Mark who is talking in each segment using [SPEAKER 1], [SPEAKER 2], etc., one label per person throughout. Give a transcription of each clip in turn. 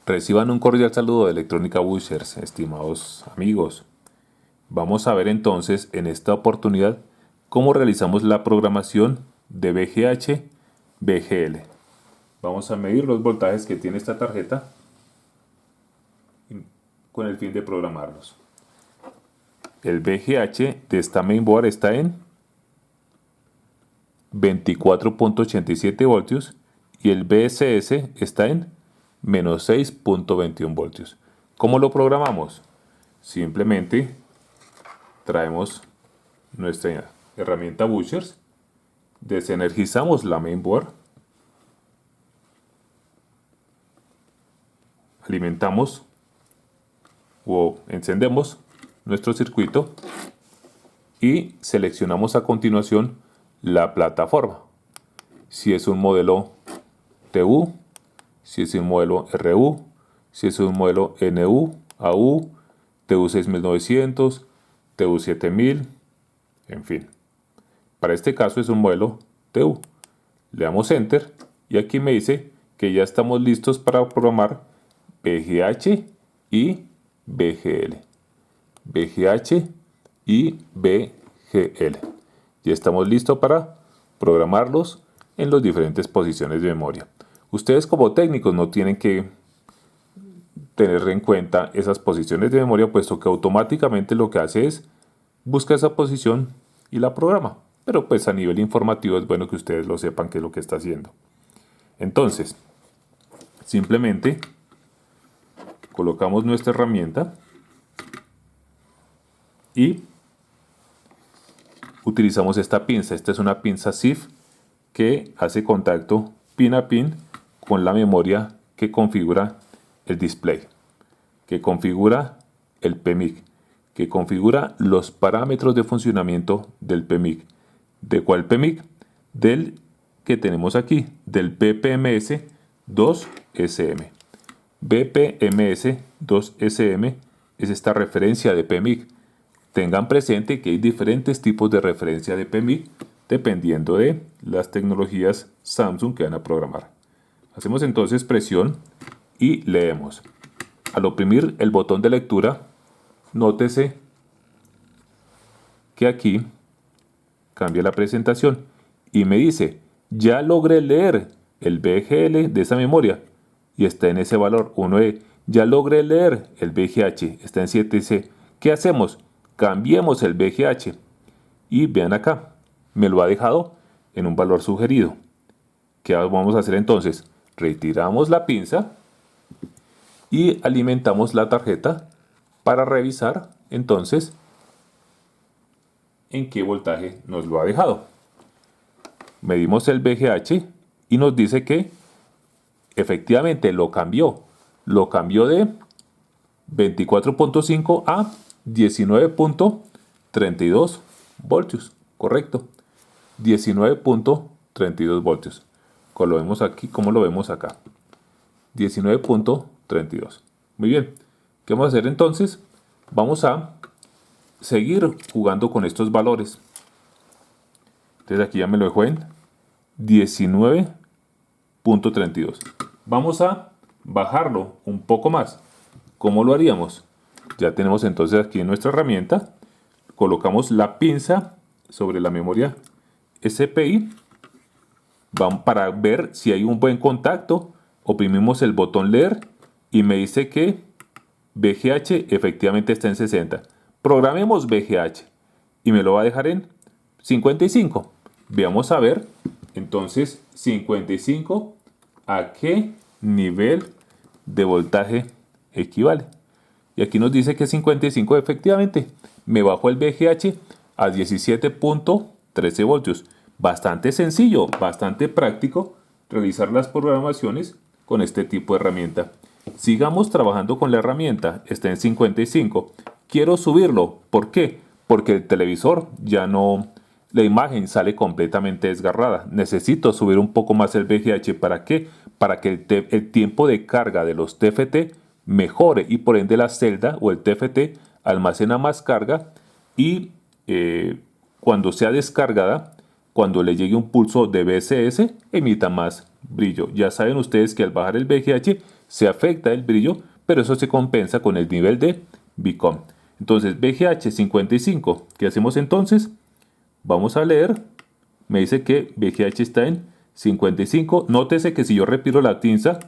[SPEAKER 1] Reciban un cordial saludo de Electrónica Bushers, estimados amigos. Vamos a ver entonces en esta oportunidad cómo realizamos la programación de VGH-VGL. Vamos a medir los voltajes que tiene esta tarjeta con el fin de programarlos. El VGH de esta mainboard está en 24.87 voltios y el VSS está en menos 6.21 voltios. ¿Cómo lo programamos? Simplemente traemos nuestra herramienta Bushers, desenergizamos la mainboard, alimentamos o encendemos nuestro circuito y seleccionamos a continuación la plataforma. Si es un modelo TU, si es un modelo RU, si es un modelo NU, AU, TU 6900, TU 7000, en fin. Para este caso es un modelo TU. Le damos Enter y aquí me dice que ya estamos listos para programar VGH y VGL. VGH y VGL. Ya estamos listos para programarlos en las diferentes posiciones de memoria. Ustedes como técnicos no tienen que tener en cuenta esas posiciones de memoria, puesto que automáticamente lo que hace es busca esa posición y la programa. Pero pues a nivel informativo es bueno que ustedes lo sepan qué es lo que está haciendo. Entonces, simplemente colocamos nuestra herramienta y utilizamos esta pinza. Esta es una pinza SIF que hace contacto pin a pin con la memoria que configura el display, que configura el PMIC, que configura los parámetros de funcionamiento del PMIC. ¿De cuál PMIC? Del que tenemos aquí, del BPMS 2SM. BPMS 2SM es esta referencia de PMIC. Tengan presente que hay diferentes tipos de referencia de PMIC dependiendo de las tecnologías Samsung que van a programar. Hacemos entonces presión y leemos. Al oprimir el botón de lectura, nótese que aquí cambia la presentación y me dice, ya logré leer el VGL de esa memoria y está en ese valor 1E. Ya logré leer el VGH, está en 7C. ¿Qué hacemos? Cambiemos el VGH y vean acá, me lo ha dejado en un valor sugerido. ¿Qué vamos a hacer entonces? Retiramos la pinza y alimentamos la tarjeta para revisar entonces en qué voltaje nos lo ha dejado. Medimos el VGH y nos dice que efectivamente lo cambió. Lo cambió de 24.5 a 19.32 voltios. Correcto. 19.32 voltios. Como lo vemos aquí, como lo vemos acá. 19.32. Muy bien. ¿Qué vamos a hacer entonces? Vamos a seguir jugando con estos valores. Entonces aquí ya me lo dejó en 19.32. Vamos a bajarlo un poco más. ¿Cómo lo haríamos? Ya tenemos entonces aquí en nuestra herramienta. Colocamos la pinza sobre la memoria SPI. Vamos para ver si hay un buen contacto. Oprimimos el botón leer y me dice que VGH efectivamente está en 60. Programemos VGH y me lo va a dejar en 55. Veamos a ver entonces 55 a qué nivel de voltaje equivale. Y aquí nos dice que 55 efectivamente me bajó el VGH a 17.13 voltios. Bastante sencillo, bastante práctico realizar las programaciones con este tipo de herramienta. Sigamos trabajando con la herramienta. Está en 55. Quiero subirlo. ¿Por qué? Porque el televisor ya no... La imagen sale completamente desgarrada. Necesito subir un poco más el VGH. ¿Para qué? Para que el tiempo de carga de los TFT mejore y por ende la celda o el TFT almacena más carga y cuando sea descargada, cuando le llegue un pulso de VSS, emita más brillo. Ya saben ustedes que al bajar el VGH se afecta el brillo, pero eso se compensa con el nivel de Beacon. Entonces, VGH 55, ¿qué hacemos entonces? Vamos a leer, me dice que VGH está en 55. Nótese que si yo respiro la tinza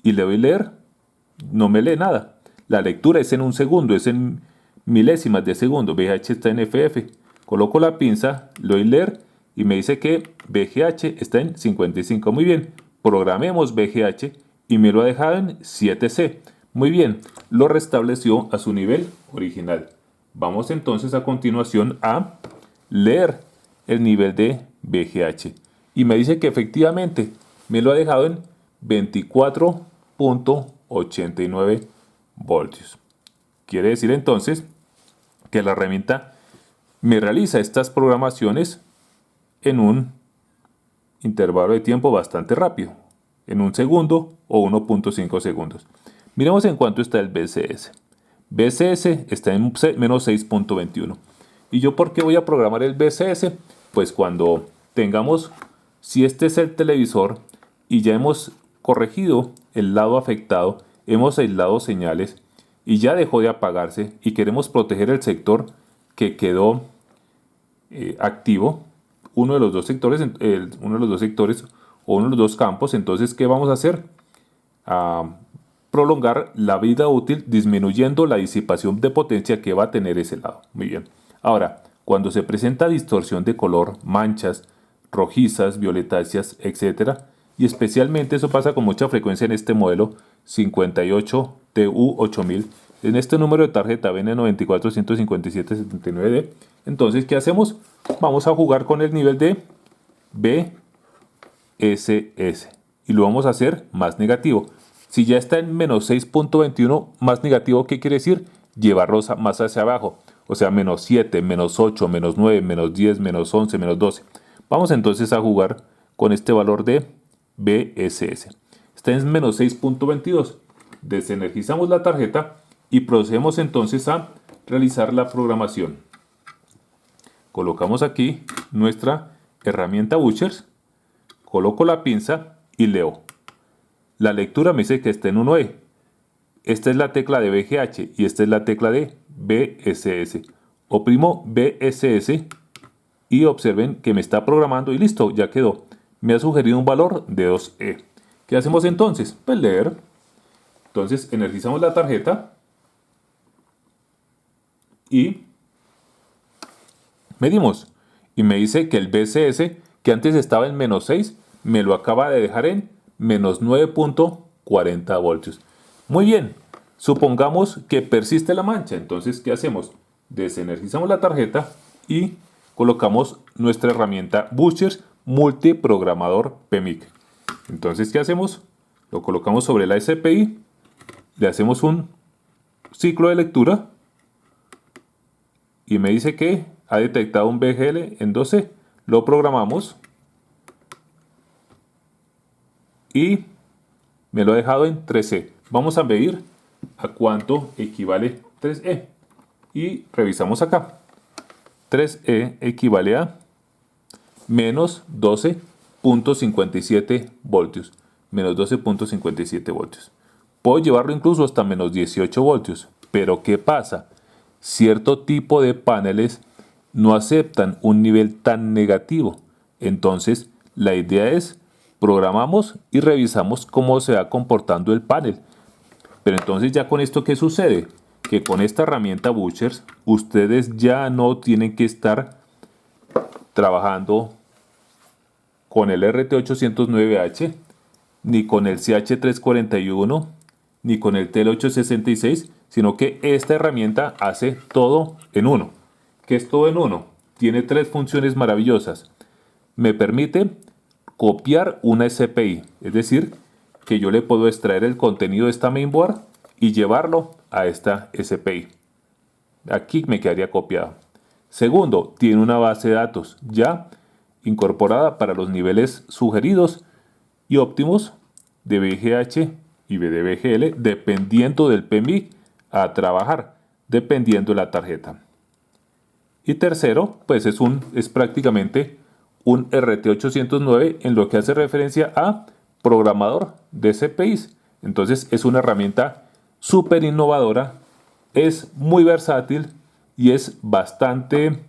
[SPEAKER 1] y le doy leer, no me lee nada. La lectura es en un segundo, es en milésimas de segundo. VGH está en FF. Coloco la pinza, le doy leer y me dice que VGH está en 55. Muy bien, programemos VGH y me lo ha dejado en 7C. Muy bien, lo restableció a su nivel original. Vamos entonces a continuación a leer el nivel de VGH. Y me dice que efectivamente me lo ha dejado en 24.89 voltios. Quiere decir entonces que la herramienta me realiza estas programaciones en un intervalo de tiempo bastante rápido, en 1 segundo o 1.5 segundos. Miremos en cuánto está el BCS. BCS está en menos 6.21. ¿Y yo por qué voy a programar el BCS? Pues cuando tengamos, si este es el televisor y ya hemos corregido el lado afectado, hemos aislado señales y ya dejó de apagarse y queremos proteger el sector que quedó activo, uno de los dos sectores o uno de los dos campos, entonces ¿qué vamos a hacer? Prolongar la vida útil disminuyendo la disipación de potencia que va a tener ese lado. Muy bien. Ahora, cuando se presenta distorsión de color, manchas rojizas, violetáceas, etc., y especialmente eso pasa con mucha frecuencia en este modelo 58TU8000, en este número de tarjeta BN94-157-79D, entonces, ¿qué hacemos? Vamos a jugar con el nivel de BSS y lo vamos a hacer más negativo. Si ya está en menos 6.21, más negativo, ¿qué quiere decir? Llevarlo más hacia abajo. O sea, menos 7, menos 8, menos 9, menos 10, menos 11, menos 12. Vamos entonces a jugar con este valor de BSS. Está en menos 6.22. Desenergizamos la tarjeta y procedemos entonces a realizar la programación. Colocamos aquí nuestra herramienta Butchers, coloco la pinza y leo. La lectura me dice que está en 1E. Esta es la tecla de VGH y esta es la tecla de BSS. Oprimo BSS y observen que me está programando y listo, ya quedó. Me ha sugerido un valor de 2E. ¿Qué hacemos entonces? Pues leer. Entonces energizamos la tarjeta y medimos. Y me dice que el BCS, que antes estaba en menos 6, me lo acaba de dejar en menos 9.40 voltios. Muy bien, supongamos que persiste la mancha. Entonces, ¿qué hacemos? Desenergizamos la tarjeta y colocamos nuestra herramienta Butchers multiprogramador PMIC. Entonces, ¿qué hacemos? Lo colocamos sobre la SPI, le hacemos un ciclo de lectura y me dice que ha detectado un BGL en 12. Lo programamos y me lo ha dejado en 3E. Vamos a medir a cuánto equivale 3E. Y revisamos acá. 3E equivale a menos 12.57 voltios. Menos 12.57 voltios. Puedo llevarlo incluso hasta menos 18 voltios. Pero ¿qué pasa? Cierto tipo de paneles no aceptan un nivel tan negativo. Entonces, la idea es programamos y revisamos cómo se va comportando el panel. Pero entonces ya con esto, ¿qué sucede? Que con esta herramienta Butchers, ustedes ya no tienen que estar trabajando con el RT809H, ni con el CH341, ni con el TL866, sino que esta herramienta hace todo en uno. ¿Qué es todo en uno? Tiene 3 funciones maravillosas. Me permite copiar una SPI, es decir, que yo le puedo extraer el contenido de esta mainboard y llevarlo a esta SPI. Aquí me quedaría copiado. Segundo, tiene una base de datos ya incorporada para los niveles sugeridos y óptimos de VGH y de VGL, dependiendo del PMIC a trabajar, dependiendo de la tarjeta. Y tercero, pues es prácticamente un RT809 en lo que hace referencia a programador de CPIs. Entonces es una herramienta súper innovadora, es muy versátil y es bastante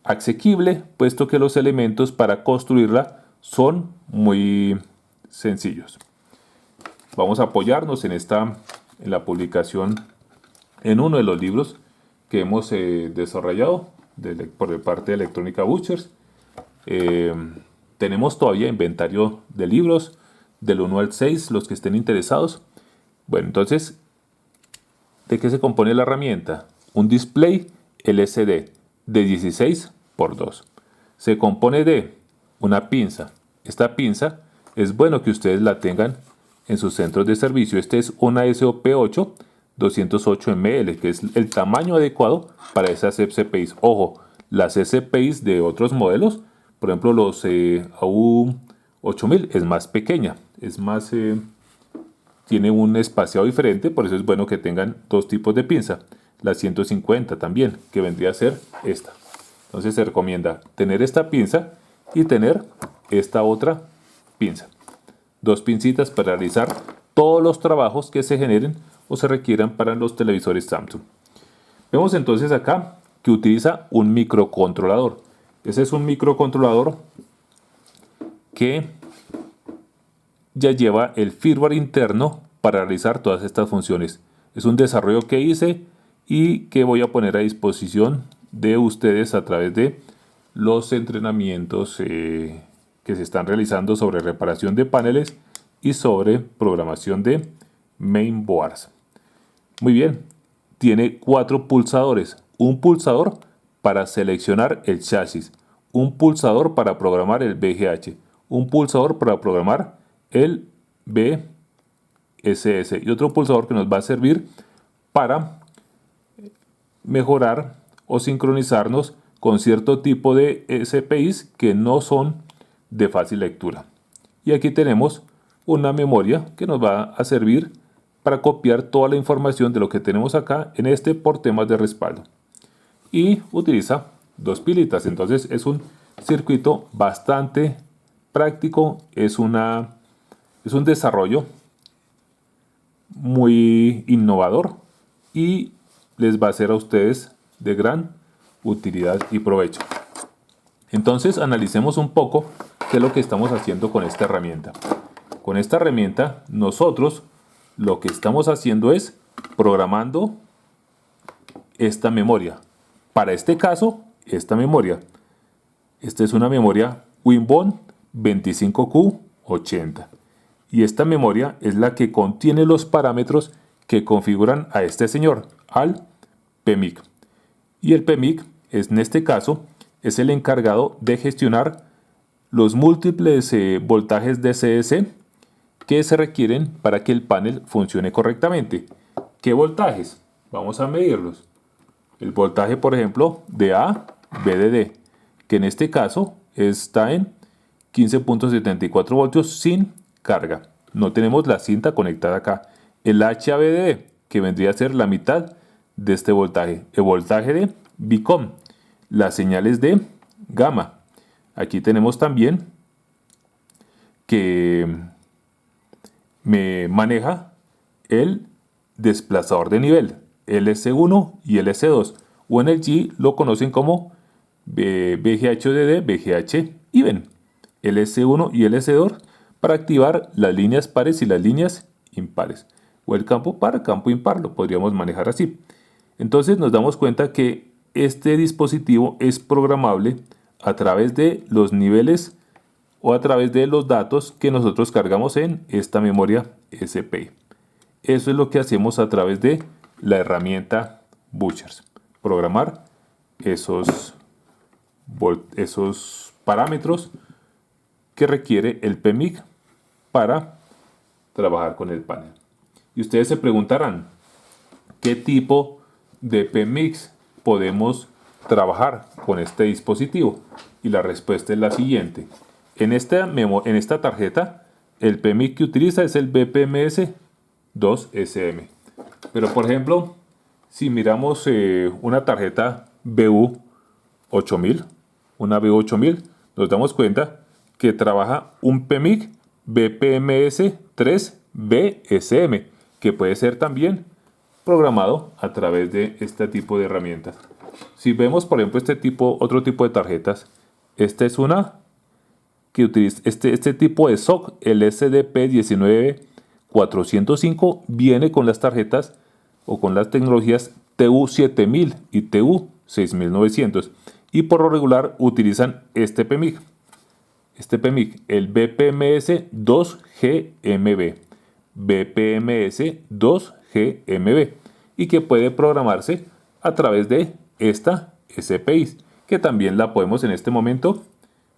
[SPEAKER 1] asequible, puesto que los elementos para construirla son muy sencillos. Vamos a apoyarnos en la publicación, en uno de los libros que hemos desarrollado por parte de Electrónica Butchers. Tenemos todavía inventario de libros del 1 al 6, los que estén interesados. Bueno, entonces, ¿de qué se compone la herramienta? Un display LCD de 16 por 2. Se compone de una pinza. Esta pinza es bueno que ustedes la tengan en sus centros de servicio. Este es una SOP8 208 ml, que es el tamaño adecuado para esas SPIs. Ojo, las SPIs de otros modelos, por ejemplo los AU8000, es más pequeña, es más, tiene un espaciado diferente, por eso es bueno que tengan dos tipos de pinza. La 150 también, que vendría a ser esta. Entonces se recomienda tener esta pinza y tener esta otra pinza. Dos pincitas para realizar todos los trabajos que se generen o se requieran para los televisores Samsung. Vemos entonces acá que utiliza un microcontrolador. Ese es un microcontrolador que ya lleva el firmware interno para realizar todas estas funciones. Es un desarrollo que hice y que voy a poner a disposición de ustedes a través de los entrenamientos que se están realizando sobre reparación de paneles y sobre programación de mainboards. Muy bien, tiene 4 pulsadores. Un pulsador para seleccionar el chasis, un pulsador para programar el VGH, un pulsador para programar el BSS y otro pulsador que nos va a servir para mejorar o sincronizarnos con cierto tipo de SPIs que no son de fácil lectura. Y aquí tenemos una memoria que nos va a servir para copiar toda la información de lo que tenemos acá en este por temas de respaldo. Y utiliza 2 pilitas, entonces es un circuito bastante práctico, es un desarrollo muy innovador y les va a ser a ustedes de gran utilidad y provecho. Entonces analicemos un poco qué es lo que estamos haciendo con esta herramienta. Con esta herramienta nosotros lo que estamos haciendo es programando esta memoria. Para este caso, esta memoria. Esta es una memoria Winbond 25Q80. Y esta memoria es la que contiene los parámetros que configuran a este señor, al PMIC. Y el PMIC, en este caso, es el encargado de gestionar los múltiples voltajes DCS que se requieren para que el panel funcione correctamente. ¿Qué voltajes? Vamos a medirlos. El voltaje, por ejemplo, de A, VDD, que en este caso está en 15.74 voltios sin carga. No tenemos la cinta conectada acá. El HAVDD, que vendría a ser la mitad de este voltaje. El voltaje de Bicom, las señales de gamma. Aquí tenemos también que me maneja el desplazador de nivel, LS1 y LS2, o en el G lo conocen como VGHDD, VGH even, LS1 y LS2 para activar las líneas pares y las líneas impares, o el campo par, campo impar, lo podríamos manejar así. Entonces nos damos cuenta que este dispositivo es programable a través de los niveles o a través de los datos que nosotros cargamos en esta memoria SPI. Eso es lo que hacemos a través de la herramienta Butchers. Programar esos parámetros que requiere el PMIC para trabajar con el panel. Y ustedes se preguntarán, ¿qué tipo de PMICs podemos trabajar con este dispositivo? Y la respuesta es la siguiente. En esta tarjeta, el PMIC que utiliza es el BPMS2SM. Pero por ejemplo, si miramos una tarjeta BU8000, una BU8000, nos damos cuenta que trabaja un PMIC BPMS3 BSM, que puede ser también programado a través de este tipo de herramientas. Si vemos, por ejemplo, otro tipo de tarjetas, esta es una que utiliza este tipo de SOC, el SDP19405, viene con las tarjetas o con las tecnologías TU7000 y TU6900, y por lo regular utilizan este PMIC, el BPMS2GMB, y que puede programarse a través de esta SPI, que también la podemos en este momento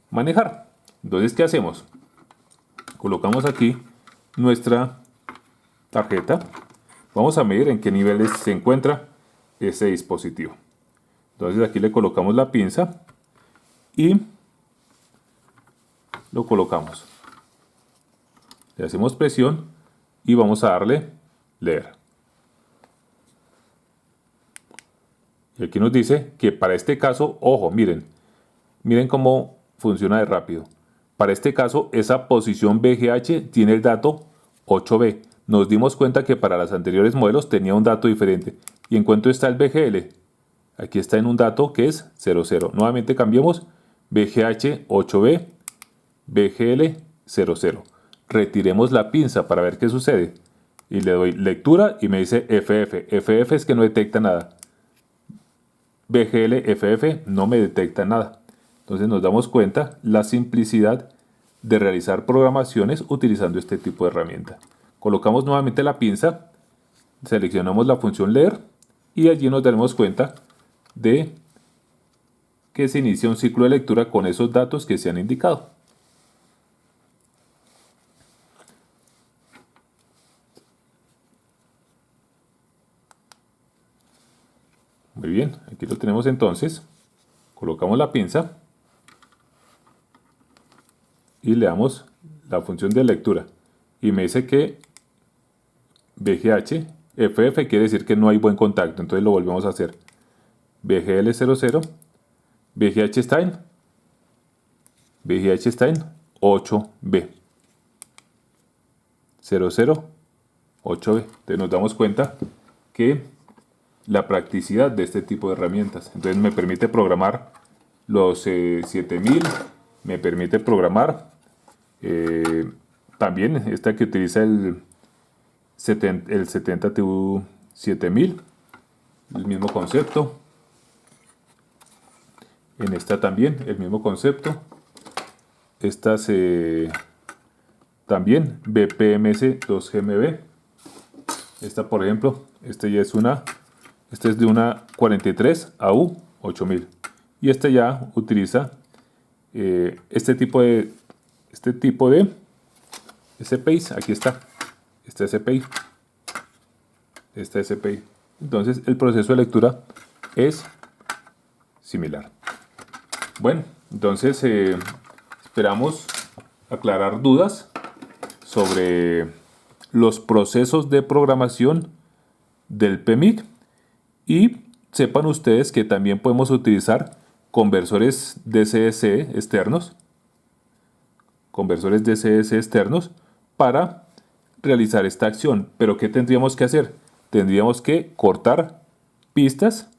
[SPEAKER 1] manejar. Entonces, ¿qué hacemos? Colocamos aquí nuestra tarjeta. Vamos a medir en qué niveles se encuentra ese dispositivo. Entonces aquí le colocamos la pinza y lo colocamos. Le hacemos presión y vamos a darle leer. Y aquí nos dice que para este caso, ojo, miren cómo funciona de rápido. Para este caso, esa posición VGH tiene el dato 8B. Nos dimos cuenta que para los anteriores modelos tenía un dato diferente. ¿Y en cuánto está el VGL? Aquí está en un dato que es 00. Nuevamente cambiamos VGH 8B, VGL 00. Retiremos la pinza para ver qué sucede. Y le doy lectura y me dice FF. FF es que no detecta nada. VGL FF no me detecta nada. Entonces nos damos cuenta la simplicidad de realizar programaciones utilizando este tipo de herramienta. Colocamos nuevamente la pinza, seleccionamos la función leer y allí nos daremos cuenta de que se inicia un ciclo de lectura con esos datos que se han indicado. Muy bien, aquí lo tenemos entonces. Colocamos la pinza y le damos la función de lectura. Y me dice que VGH FF quiere decir que no hay buen contacto. Entonces lo volvemos a hacer. VGL 00. VGH está en 8B. 00 8B. Entonces nos damos cuenta que la practicidad de este tipo de herramientas. Entonces me permite programar los 7000, me permite programar también esta que utiliza el 70TU7000, el mismo concepto. En esta también el mismo concepto. Estas también BPMS2GMB. Esta, por ejemplo, esta es de una 43 AU8000. Y esta ya utiliza este tipo de SPIs. Aquí está. Esta SPI. Entonces el proceso de lectura es similar. Bueno, entonces esperamos aclarar dudas sobre los procesos de programación del PMIC, y sepan ustedes que también podemos utilizar conversores DCS externos, para realizar esta acción. Pero ¿qué tendríamos que hacer? Tendríamos que cortar pistas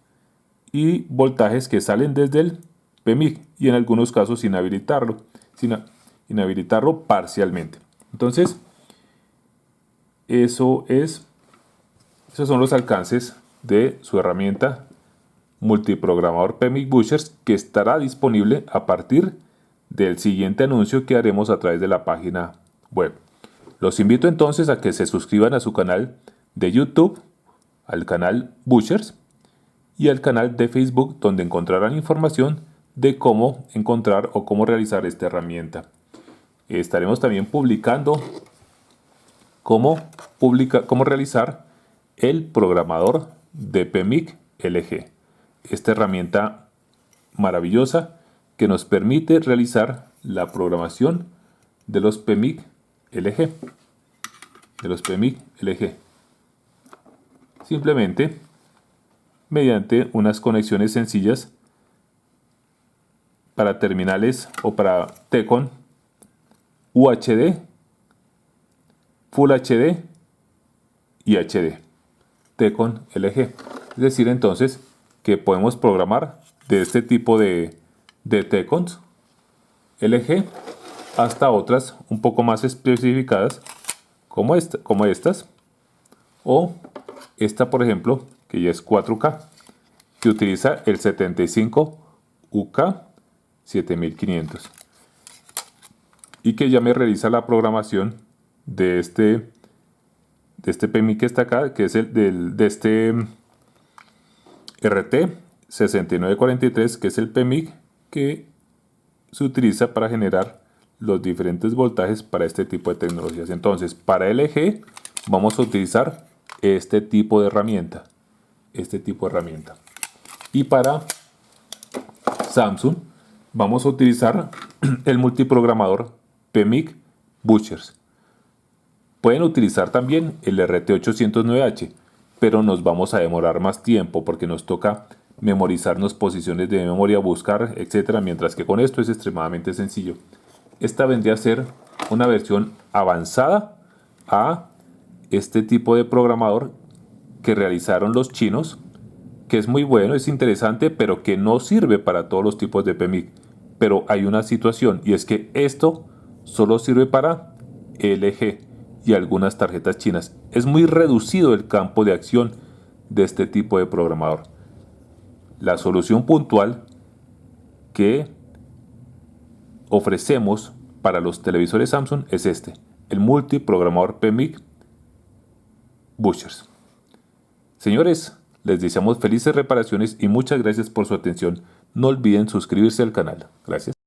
[SPEAKER 1] y voltajes que salen desde el PMIC, y en algunos casos inhabilitarlo parcialmente. Entonces, esos son los alcances de su herramienta multiprogramador PMIC Bushers, que estará disponible a partir del siguiente anuncio que haremos a través de la página web. Los invito entonces a que se suscriban a su canal de YouTube, al canal Bushers, y al canal de Facebook, donde encontrarán información de cómo encontrar o cómo realizar esta herramienta. Estaremos también publicando cómo realizar el programador de PMIC LG. Esta herramienta maravillosa que nos permite realizar la programación de los PMIC LG. Simplemente mediante unas conexiones sencillas para terminales o para TECON UHD Full HD y HD. Tecon LG. Es decir, entonces, que podemos programar de este tipo de Tecons LG hasta otras un poco más especificadas como estas, o esta, por ejemplo, que ya es 4K, que utiliza el 75 UK 7500 y que ya me realiza la programación de este PMIC que está acá, que es de este RT 6943, que es el PMIC que se utiliza para generar los diferentes voltajes para este tipo de tecnologías. Entonces, para LG vamos a utilizar este tipo de herramienta. Y para Samsung vamos a utilizar el multiprogramador PMIC Butchers. Pueden utilizar también el RT809H, pero nos vamos a demorar más tiempo porque nos toca memorizarnos posiciones de memoria, buscar, etcétera, mientras que con esto es extremadamente sencillo. Esta vendría a ser una versión avanzada a este tipo de programador que realizaron los chinos, que es muy bueno, es interesante, pero que no sirve para todos los tipos de PMIC. Pero hay una situación, y es que esto solo sirve para LG y algunas tarjetas chinas. Es muy reducido el campo de acción de este tipo de programador. La solución puntual que ofrecemos para los televisores Samsung es el multiprogramador PMIC Butchers. Señores, les deseamos felices reparaciones y muchas gracias por su atención. No olviden suscribirse al canal. Gracias.